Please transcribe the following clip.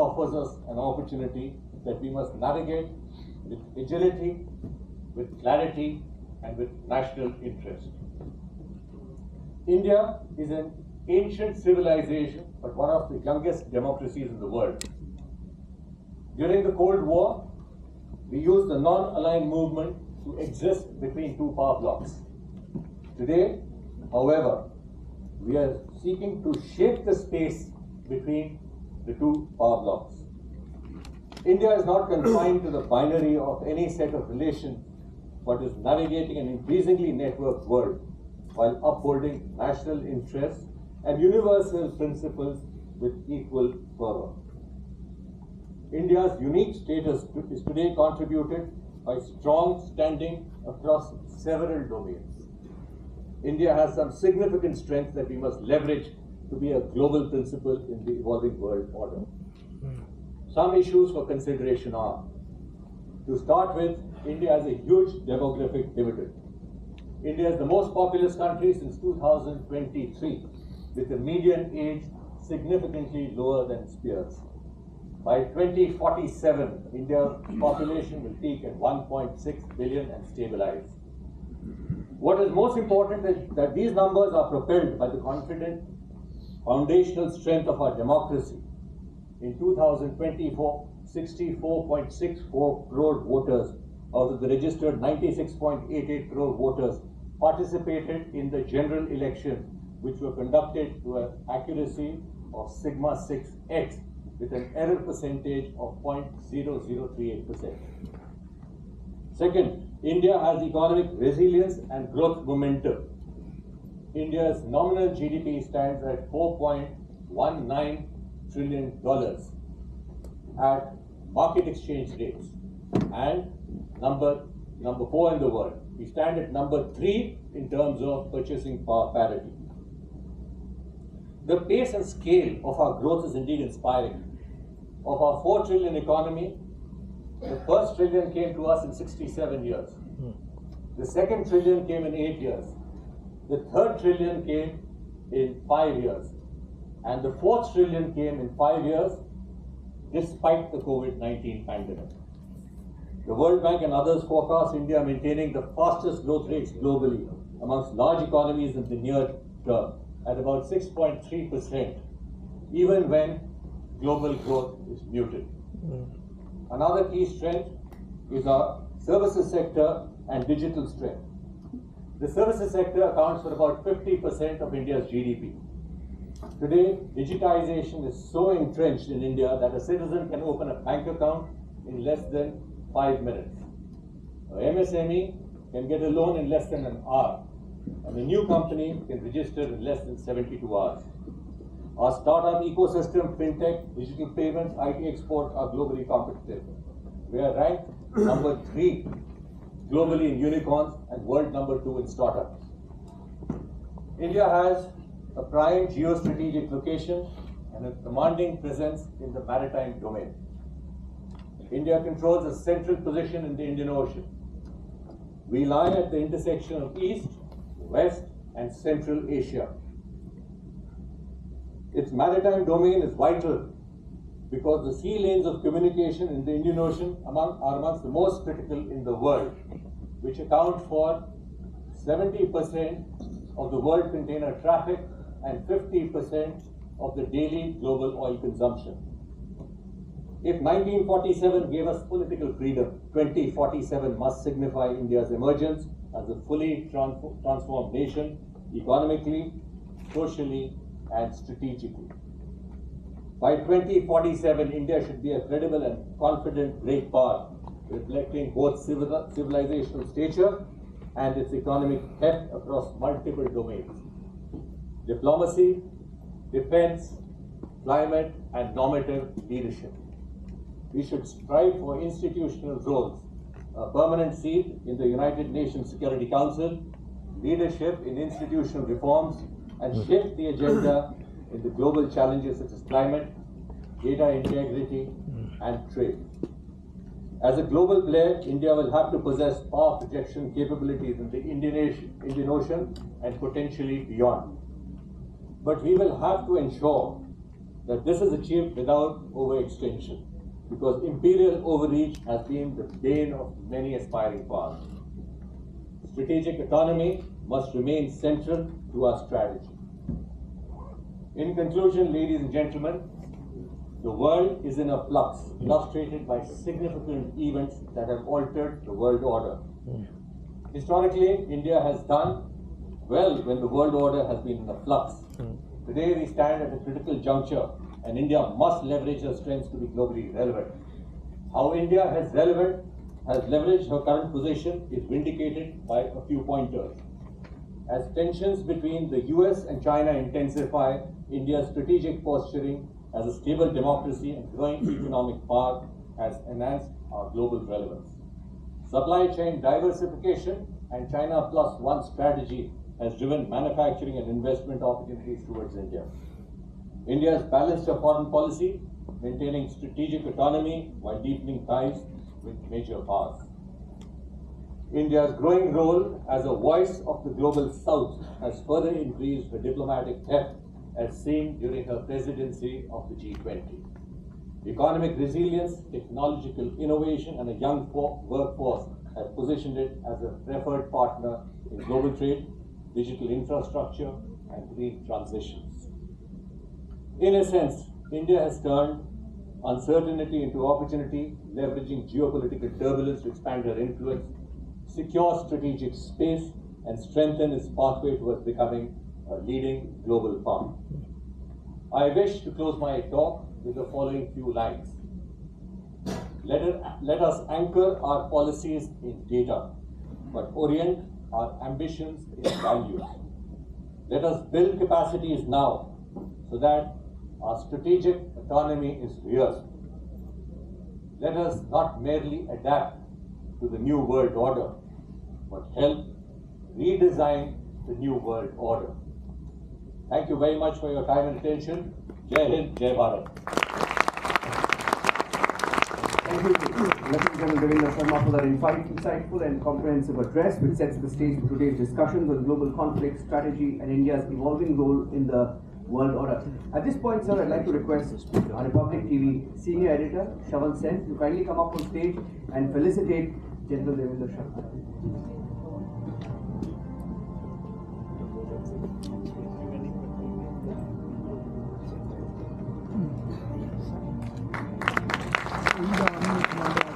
offers us an opportunity that we must navigate with agility, with clarity, and with national interest. India is an ancient civilization, but one of the youngest democracies in the world. During the Cold War, we used the non-aligned movement to exist between two power blocs. Today, however, we are seeking to shape the space between the two power blocs. India is not confined to the binary of any set of relations, but is navigating an increasingly networked world while upholding national interests and universal principles with equal fervor. India's unique status is today contributed by strong standing across several domains. India has some significant strengths that we must leverage to be a global principle in the evolving world order. Some issues for consideration are: to start with, India has a huge demographic dividend. India is the most populous country since 2023, with a median age significantly lower than its peers. By 2047, India's population will peak at 1.6 billion and stabilize. What is most important is that these numbers are propelled by the confident foundational strength of our democracy. In 2024, 64.64 crore voters out of the registered 96.88 crore voters participated in the general elections, which were conducted to an accuracy of sigma 6x with an error percentage of 0.0038%. Second, India has economic resilience and growth momentum. India's nominal GDP stands at $4.19 trillion at market exchange rates, and number 4 in the world. We stand at number 3 in terms of purchasing power parity. The pace and scale of our growth is indeed inspiring. Of our 4 trillion economy, the first trillion came to us in 67 years. The second trillion came in 8 years. The third trillion came in 5 years. And the fourth trillion came in 5 years, despite the COVID-19 pandemic. The World Bank and others forecast India maintaining the fastest growth rates globally amongst large economies in the near term at about 6.3%, even when global growth is muted. Another key strength is our services sector and digital strength. The services sector accounts for about 50% of India's GDP. Today, digitization is so entrenched in India that a citizen can open a bank account in less than 5 minutes. An MSME can get a loan in less than an hour, and a new company can register in less than 72 hours. Our startup ecosystem, fintech, digital payments, IT exports are globally competitive. We are ranked number 3 globally in unicorns and world number 2 in startups. India has a prime geostrategic location and a commanding presence in the maritime domain. India controls a central position in the Indian Ocean. We lie at the intersection of East, West, and Central Asia. Its maritime domain is vital because the sea lanes of communication in the Indian Ocean are amongst the most critical in the world, which account for 70% of the world container traffic and 50% of the daily global oil consumption. If 1947 gave us political freedom, 2047 must signify India's emergence as a fully transformed nation, economically, socially, and strategically. By 2047, India should be a credible and confident great power, reflecting both civilizational stature and its economic heft across multiple domains: diplomacy, defense, climate, and normative leadership. We should strive for institutional roles, a permanent seat in the United Nations Security Council, leadership in institutional reforms, and shift the agenda in the global challenges such as climate, data integrity, and trade. As a global player, India will have to possess power projection capabilities in the Indian Ocean and potentially beyond. But we will have to ensure that this is achieved without overextension, because imperial overreach has been the bane of many aspiring powers. Strategic autonomy must remain central to our strategy. In conclusion, ladies and gentlemen, the world is in a flux, illustrated by significant events that have altered the world order. Historically, India has done well when the world order has been in a flux. Today, we stand at a critical juncture, and India must leverage her strengths to be globally relevant. How India has leveraged her current position is vindicated by a few pointers. As tensions between the US and China intensify, India's strategic posturing as a stable democracy and growing economic power has enhanced our global relevance. Supply chain diversification and China Plus One strategy has driven manufacturing and investment opportunities towards India. India has balanced her foreign policy, maintaining strategic autonomy while deepening ties with major powers. India's growing role as a voice of the global South has further increased her diplomatic heft, as seen during her presidency of the G20. Economic resilience, technological innovation, and a young workforce have positioned it as a preferred partner in global trade, digital infrastructure, and green transitions. In a sense, India has turned uncertainty into opportunity, leveraging geopolitical turbulence to expand her influence, secure strategic space, and strengthen its pathway towards becoming a leading global power. I wish to close my talk with the following few lines. Let us anchor our policies in data, but orient our ambitions in values. Let us build capacities now so that our strategic autonomy is real. Let us not merely adapt to the new world order, but help redesign the new world order. Thank you very much for your time and attention. Jai Hind, Jai Bharat. Thank you, Lieutenant General Devendra Sharma, for that insightful and comprehensive address, which sets the stage for today's discussions on global conflict strategy and India's evolving role in the world order. At this point, sir, I'd like to request our Republic TV senior editor, Shawan Sen, to kindly come up on stage and felicitate General Devendra Sharma. Commander.